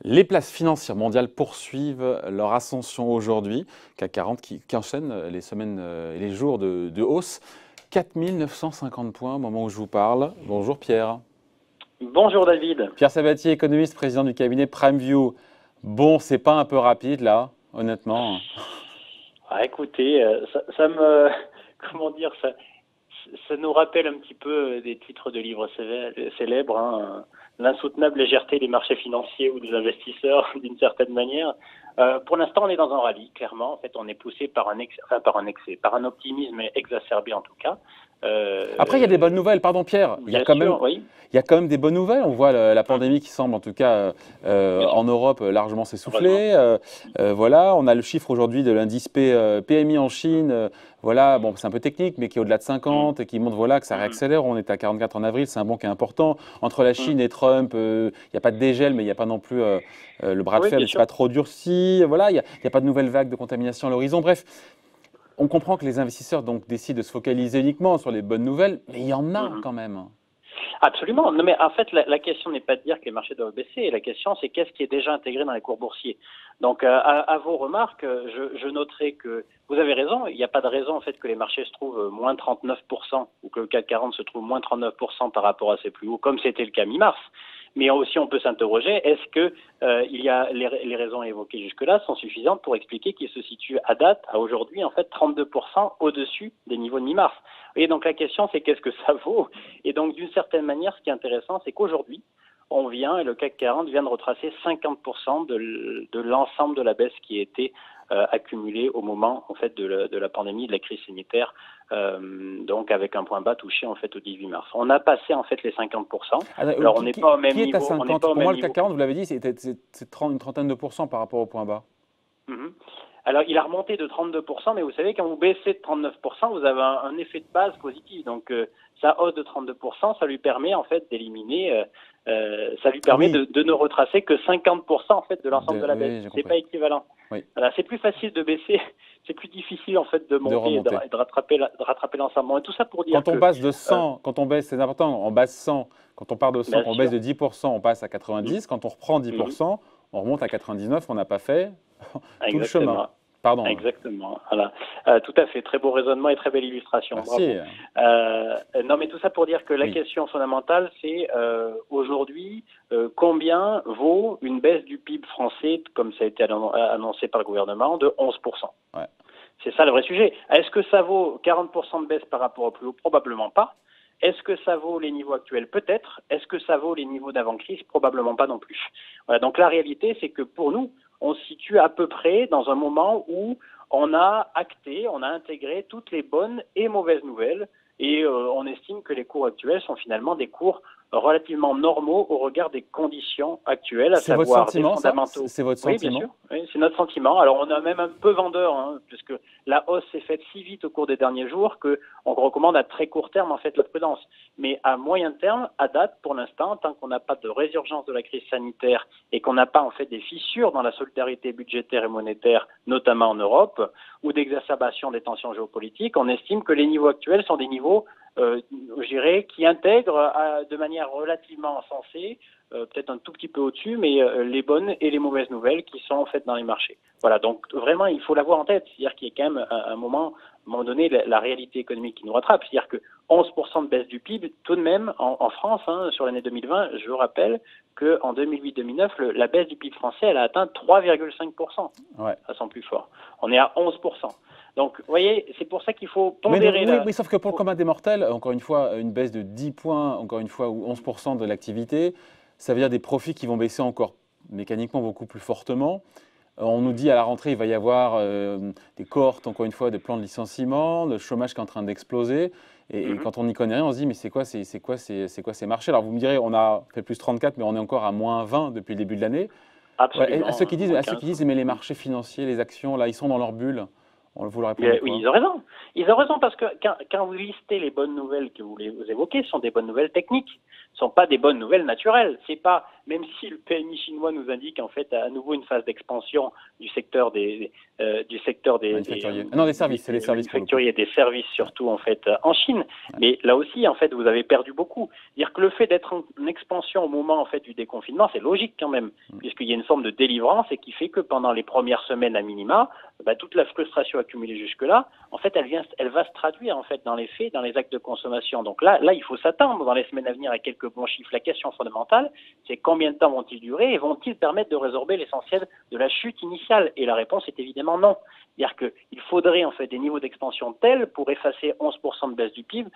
Les places financières mondiales poursuivent leur ascension aujourd'hui. CAC 40 qui enchaîne les semaines et les jours de hausse. 4 950 points au moment où je vous parle. Bonjour Pierre. Bonjour David. Pierre Sabatier, économiste, président du cabinet PrimeView. Bon, c'est pas un peu rapide là, honnêtement? Écoutez, ça me, comment dire, ça nous rappelle un petit peu des titres de livres célèbres, hein, l'insoutenable légèreté des marchés financiers ou des investisseurs d'une certaine manière. Pour l'instant, on est dans un rallye, clairement. En fait, on est poussé par un optimisme exacerbé en tout cas. Après, il y a des bonnes nouvelles, pardon Pierre. Il y a quand même des bonnes nouvelles. On voit la pandémie qui semble, en tout cas en Europe, largement s'essouffler. Voilà, on a le chiffre aujourd'hui de l'indice PMI en Chine. Voilà, bon, c'est un peu technique, mais qui est au-delà de 50 et qui montre voilà, que ça réaccélère. On est à 44 en avril, c'est un bond qui est important. Entre la Chine et Trump, il n'y a pas de dégel, mais il n'y a pas non plus le bras de fer, mais c'est pas trop durci. Voilà, il n'y a pas de nouvelle vague de contamination à l'horizon. Bref. On comprend que les investisseurs donc décident de se focaliser uniquement sur les bonnes nouvelles, mais il y en a quand même. Absolument. Non, mais en fait, la question n'est pas de dire que les marchés doivent baisser. La question, c'est qu'est-ce qui est déjà intégré dans les cours boursiers. Donc, à vos remarques, je noterai que vous avez raison. Il n'y a pas de raison en fait que les marchés se trouvent moins 39% ou que le CAC 40 se trouve moins 39% par rapport à ses plus hauts, comme c'était le cas mi-mars. Mais aussi, on peut s'interroger, est-ce que les raisons évoquées jusque-là sont suffisantes pour expliquer qu'il se situe à date, à aujourd'hui, en fait, 32% au-dessus des niveaux de mi-mars. Et donc, la question, c'est qu'est-ce que ça vaut? Et donc, d'une certaine manière, ce qui est intéressant, c'est qu'aujourd'hui, on vient, et le CAC 40 vient de retracer 50% de l'ensemble de la baisse qui a été accumulée au moment en fait de la pandémie, de la crise sanitaire, donc avec un point bas touché en fait au 18 mars. On a passé en fait les 50%. Alors on n'est pas au même niveau. Qui est à 50 ? Pour moi, le CAC 40, vous l'avez dit, c'est une trentaine de pourcents par rapport au point bas. Alors, il a remonté de 32%, mais vous savez, quand vous baissez de 39%, vous avez un effet de base positif. Donc, sa hausse de 32%, ça lui permet en fait d'éliminer, ça lui permet de ne retracer que 50% en fait de l'ensemble de la baisse. C'est pas équivalent. Voilà, c'est plus facile de baisser, c'est plus difficile en fait de monter et de rattraper l'ensemble. Et tout ça pour dire quand on passe de 100, quand on baisse, c'est important, on baisse 100. Quand on part de 100, on baisse de 10%, on passe à 90. Quand on reprend 10%, on remonte à 99. On n'a pas fait tout le chemin. Pardon. Exactement. Voilà. Tout à fait. Très beau raisonnement et très belle illustration. Merci. Non, mais tout ça pour dire que la question fondamentale, c'est aujourd'hui, combien vaut une baisse du PIB français, comme ça a été annoncé par le gouvernement, de 11%. C'est ça le vrai sujet. Est-ce que ça vaut 40% de baisse par rapport au plus haut? Probablement pas. Est-ce que ça vaut les niveaux actuels? Peut-être. Est-ce que ça vaut les niveaux d'avant-crise? Probablement pas non plus. Voilà, donc la réalité, c'est que pour nous, on se situe à peu près dans un moment où on a acté, on a intégré toutes les bonnes et mauvaises nouvelles et on estime que les cours actuels sont finalement des cours relativement normaux au regard des conditions actuelles, à savoir des fondamentaux. C'est votre sentiment? Oui, bien sûr. Oui, c'est notre sentiment. Alors, on a même un peu vendeur, hein, puisque la hausse s'est faite si vite au cours des derniers jours qu'on recommande à très court terme, en fait, la prudence. Mais à moyen terme, à date, pour l'instant, tant qu'on n'a pas de résurgence de la crise sanitaire et qu'on n'a pas, en fait, des fissures dans la solidarité budgétaire et monétaire, notamment en Europe, ou d'exacerbation des tensions géopolitiques, on estime que les niveaux actuels sont des niveaux je dirais, qui intègrent de manière relativement sensée, peut-être un tout petit peu au-dessus, mais les bonnes et les mauvaises nouvelles qui sont faites dans les marchés. Voilà, donc vraiment, il faut l'avoir en tête, c'est-à-dire qu'il y a quand même à un moment donné, la réalité économique qui nous rattrape, c'est-à-dire que 11% de baisse du PIB, tout de même, en France, hein, sur l'année 2020, je rappelle qu'en 2008-2009, la baisse du PIB français, elle a atteint 3,5%, à son plus fort. On est à 11%. Donc, vous voyez, c'est pour ça qu'il faut pondérer. Oui, sauf que pour le commun des mortels, encore une fois, une baisse de 10 points, encore une fois, ou 11% de l'activité, ça veut dire des profits qui vont baisser encore mécaniquement beaucoup plus fortement. On nous dit à la rentrée, il va y avoir des cohortes, encore une fois, des plans de licenciement, le chômage qui est en train d'exploser. Et quand on n'y connaît rien, on se dit, mais c'est quoi ces marchés? Alors vous me direz, on a fait plus 34, mais on est encore à moins 20 depuis le début de l'année. Absolument. À ceux qui disent, mais les marchés financiers, les actions, là, ils sont dans leur bulle. Vous leur répondez quoi? Oui, ils ont raison. Ils ont raison parce que quand vous listez les bonnes nouvelles que vous évoquez, ce sont des bonnes nouvelles techniques. Ce ne sont pas des bonnes nouvelles naturelles. C'est pas même si le PMI chinois nous indique en fait à nouveau une phase d'expansion du secteur des services, c'est les services manufacturiers, des services surtout en fait en Chine. Ouais. Mais là aussi, en fait, vous avez perdu beaucoup. Dire que le fait d'être en expansion au moment en fait du déconfinement, c'est logique quand même, puisqu'il y a une forme de délivrance et qui fait que pendant les premières semaines à minima, toute la frustration accumulée jusque-là, en fait, elle va se traduire en fait dans les faits, dans les actes de consommation. Donc là, il faut s'attendre dans les semaines à venir à quelques bons chiffres. La question fondamentale, c'est combien de temps vont-ils durer et vont-ils permettre de résorber l'essentiel de la chute initiale? Et la réponse est évidemment non. C'est-à-dire qu'il faudrait en fait des niveaux d'expansion tels pour effacer 11% de baisse du PIB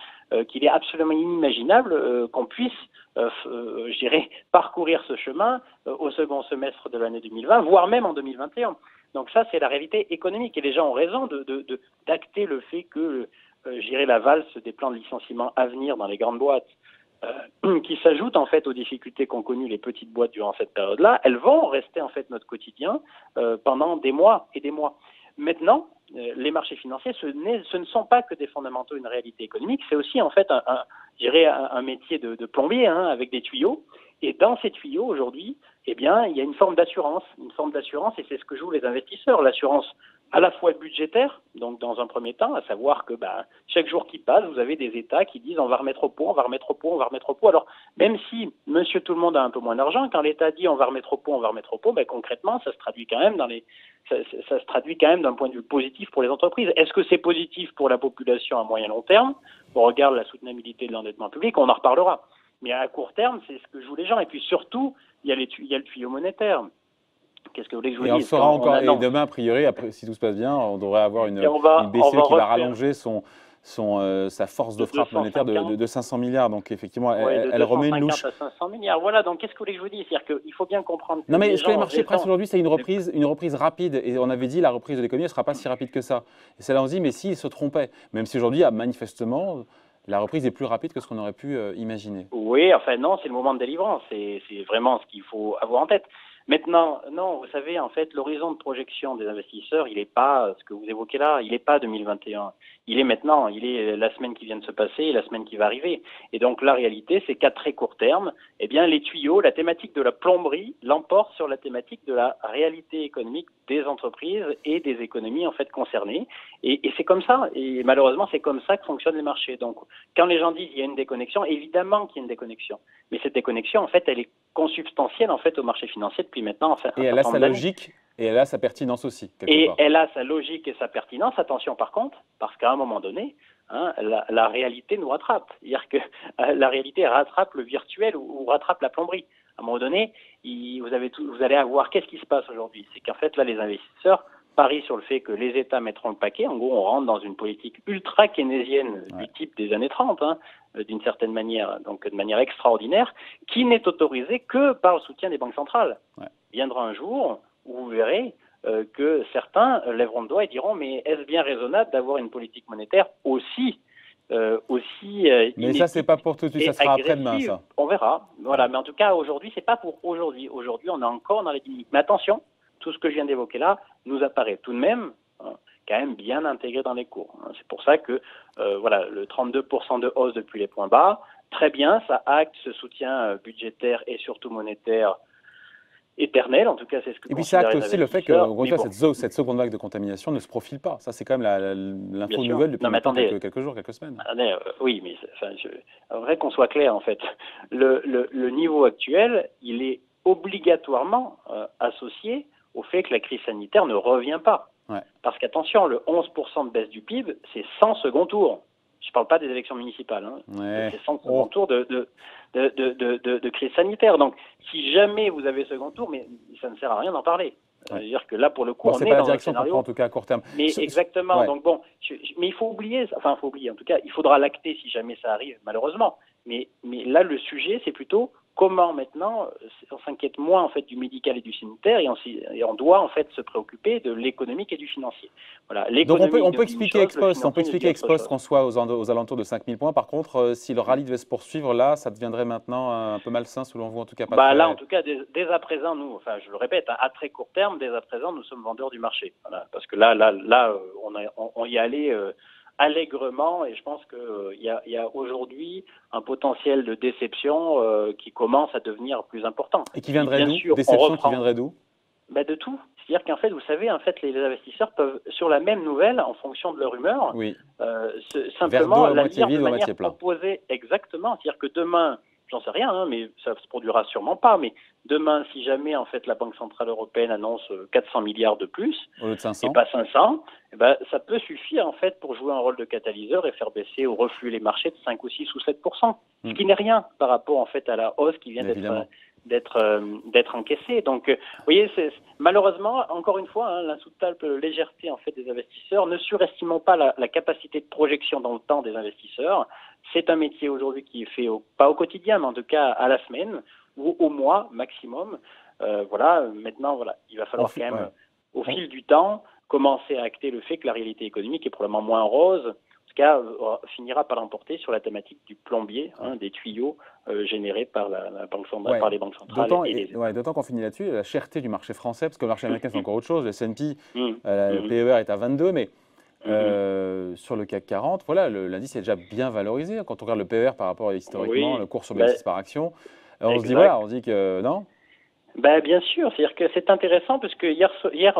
qu'il est absolument inimaginable qu'on puisse, je dirais, parcourir ce chemin au second semestre de l'année 2020, voire même en 2021. Donc ça, c'est la réalité économique et les gens ont raison d'acter le fait que, je dirais, la valse des plans de licenciement à venir dans les grandes boîtes, qui s'ajoutent en fait aux difficultés qu'ont connues les petites boîtes durant cette période-là, elles vont rester en fait notre quotidien pendant des mois et des mois. Maintenant, les marchés financiers, ce ne sont pas que des fondamentaux, une réalité économique, c'est aussi en fait un métier de plombier avec des tuyaux. Et dans ces tuyaux, aujourd'hui, eh bien, il y a une forme d'assurance, et c'est ce que jouent les investisseurs, l'assurance à la fois budgétaire, donc dans un premier temps, à savoir que chaque jour qui passe, vous avez des États qui disent on va remettre au pot, on va remettre au pot, on va remettre au pot. Alors, même si monsieur tout le monde a un peu moins d'argent, quand l'État dit on va remettre au pot, on va remettre au pot, concrètement, ça se traduit quand même ça se traduit quand même d'un point de vue positif pour les entreprises. Est-ce que c'est positif pour la population à moyen long terme? On regarde la soutenabilité de l'endettement public, on en reparlera. Mais à court terme, c'est ce que jouent les gens. Et puis surtout, il y a le tuyau monétaire. Qu'est-ce que vous voulez que je vous dise? Et on le fera encore. Et demain, a priori, après, si tout se passe bien, on devrait avoir une BCE qui va rallonger sa force de frappe monétaire de 500 milliards. Donc effectivement, elle remet une louche. À 500 milliards. Voilà, donc qu'est-ce que vous voulez que je vous dise? C'est-à-dire qu'il faut bien comprendre que non, mais ce que les marchés pressent aujourd'hui, c'est une reprise rapide. Et on avait dit la reprise de l'économie ne sera pas si rapide que ça. Et c'est là on se dit, mais s'ils se trompaient, même si aujourd'hui, manifestement, la reprise est plus rapide que ce qu'on aurait pu imaginer. Oui, enfin non, c'est le moment de délivrance. C'est vraiment ce qu'il faut avoir en tête. Maintenant, non, vous savez, en fait, l'horizon de projection des investisseurs, il n'est pas ce que vous évoquez là, il n'est pas 2021. Il est maintenant, il est la semaine qui vient de se passer et la semaine qui va arriver. Et donc, la réalité, c'est qu'à très court terme, eh bien, les tuyaux, la thématique de la plomberie l'emporte sur la thématique de la réalité économique des entreprises et des économies, en fait, concernées. Et c'est comme ça. Et malheureusement, c'est comme ça que fonctionnent les marchés. Donc, quand les gens disent qu'il y a une déconnexion, évidemment qu'il y a une déconnexion. Mais cette déconnexion, en fait, elle est consubstantielle, en fait, au marché financier depuis maintenant. Enfin, et elle a sa logique et elle a sa pertinence aussi. Et elle a sa logique et sa pertinence. Attention par contre, parce qu'à un moment donné, la réalité nous rattrape. C'est-à-dire que la réalité rattrape le virtuel ou rattrape la plomberie. À un moment donné, vous allez avoir, qu'est-ce qui se passe aujourd'hui? C'est qu'en fait, là, les investisseurs parient sur le fait que les États mettront le paquet. En gros, on rentre dans une politique ultra keynésienne du type des années 30, d'une certaine manière, donc de manière extraordinaire, qui n'est autorisée que par le soutien des banques centrales. Ouais. Viendra un jour où vous verrez que certains lèveront le doigt et diront mais est-ce bien raisonnable d'avoir une politique monétaire aussi mais ça, c'est pas pour tout de suite, ça sera après-demain, ça. On verra. Voilà, mais en tout cas, aujourd'hui, c'est pas pour aujourd'hui. Aujourd'hui, on est encore dans les dynamiques. Mais attention, tout ce que je viens d'évoquer là nous apparaît tout de même quand même bien intégré dans les cours. C'est pour ça que le 32% de hausse depuis les points bas, très bien, ça acte ce soutien budgétaire et surtout monétaire éternel, en tout cas c'est ce que. Et puis ça acte aussi le fait que cette seconde vague de contamination ne se profile pas. Ça c'est quand même l'info nouvelle depuis quelques jours, quelques semaines. Attendez, oui, mais vrai qu'on soit clair en fait, le niveau actuel, il est obligatoirement associé au fait que la crise sanitaire ne revient pas. Ouais. Parce qu'attention, le 11% de baisse du PIB, c'est sans second tour. Je ne parle pas des élections municipales. Ouais. C'est sans second tour de crise sanitaire. Donc, si jamais vous avez second tour, mais ça ne sert à rien d'en parler. Ouais. C'est-à-dire que là, pour le coup, on est pas dans la direction un scénario. En tout cas, à court terme. Mais exactement. Ouais. Donc bon, mais il faut oublier. Enfin, il faut oublier. En tout cas, il faudra l'acter si jamais ça arrive, malheureusement. Mais là, le sujet, c'est plutôt comment maintenant on s'inquiète moins en fait du médical et du sanitaire et on doit en fait se préoccuper de l'économique et du financier. Voilà. Donc on peut expliquer ex post qu'on soit aux alentours de 5000 points. Par contre, si le rallye devait se poursuivre, là, ça deviendrait maintenant un peu malsain selon vous, en tout cas pas très... Là, en tout cas, dès à présent, nous, enfin, je le répète, à très court terme, dès à présent, nous sommes vendeurs du marché. Voilà. Parce que là, on y allait allègrement, et je pense qu'il y a aujourd'hui un potentiel de déception qui commence à devenir plus important. Et qui viendrait d'où? Déception qui viendrait d'où? Ben de tout. C'est-à-dire qu'en fait, vous savez, les investisseurs peuvent, sur la même nouvelle, en fonction de leur humeur, oui. simplement la lire de vide, manière opposée. Exactement. C'est-à-dire que demain, j'en sais rien, mais ça se produira sûrement pas, mais demain, si jamais en fait la Banque Centrale Européenne annonce 400 milliards de plus, au lieu de 500. Et pas 500, eh ben, ça peut suffire en fait pour jouer un rôle de catalyseur et faire baisser ou refluer les marchés de 5 ou 6 ou 7%, ce qui n'est rien par rapport en fait à la hausse qui vient d'être encaissée. Donc, vous voyez, malheureusement, encore une fois, hein, l'insoutenable légèreté en fait des investisseurs. Ne surestimons pas la capacité de projection dans le temps des investisseurs. C'est un métier aujourd'hui qui est fait pas au quotidien, mais en tout cas à la semaine ou au mois maximum. Maintenant, il va falloir quand même, au fil du temps, commencer à acter le fait que la réalité économique est probablement moins rose. En tout cas, finira par l'emporter sur la thématique du plombier, des tuyaux générés par la banque centrale, par les banques centrales. D'autant qu'on finit là-dessus, la cherté du marché français, parce que le marché américain, c'est encore autre chose. Le S&P, le PER est à 22, mais sur le CAC 40, voilà, l'indice est déjà bien valorisé. Quand on regarde le PER par rapport historiquement, le cours sur bénéfice par action, on se dit que non. Bien sûr, c'est-à-dire que c'est intéressant parce que hier,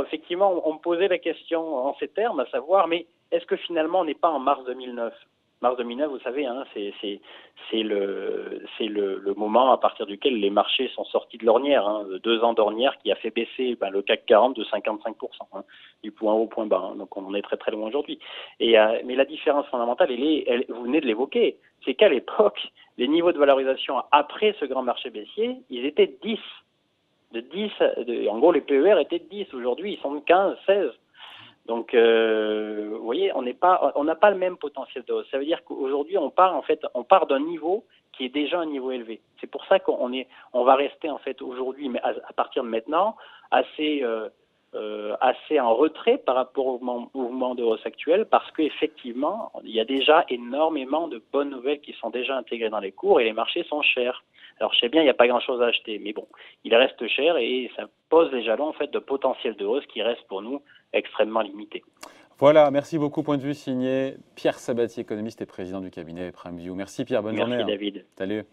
effectivement, on me posait la question en ces termes, à savoir, mais est-ce que finalement on n'est pas en mars 2009 ? Mars 2009, vous savez, hein, c'est le moment à partir duquel les marchés sont sortis de l'ornière, 2 ans d'ornière qui a fait baisser le CAC 40 de 55%, du point haut au point bas, donc on en est très très loin aujourd'hui. Mais la différence fondamentale, vous venez de l'évoquer, c'est qu'à l'époque, les niveaux de valorisation après ce grand marché baissier, ils étaient 10. En gros, les PER étaient de 10. Aujourd'hui, ils sont de 15, 16. Donc, vous voyez, on n'a pas le même potentiel de hausse. Ça veut dire qu'aujourd'hui, on part d'un niveau qui est déjà un niveau élevé. C'est pour ça qu'on va rester en fait aujourd'hui, mais à partir de maintenant, assez en retrait par rapport au mouvement de hausse actuel, parce qu'effectivement, il y a déjà énormément de bonnes nouvelles qui sont déjà intégrées dans les cours et les marchés sont chers. Alors, je sais bien, il n'y a pas grand-chose à acheter, mais bon, il reste cher et ça pose les jalons en fait de potentiel de hausse qui reste pour nous extrêmement limité. Voilà, merci beaucoup. Point de vue signé Pierre Sabatier, économiste et président du cabinet PrimeView. Merci Pierre, bonne journée. Merci David. Salut.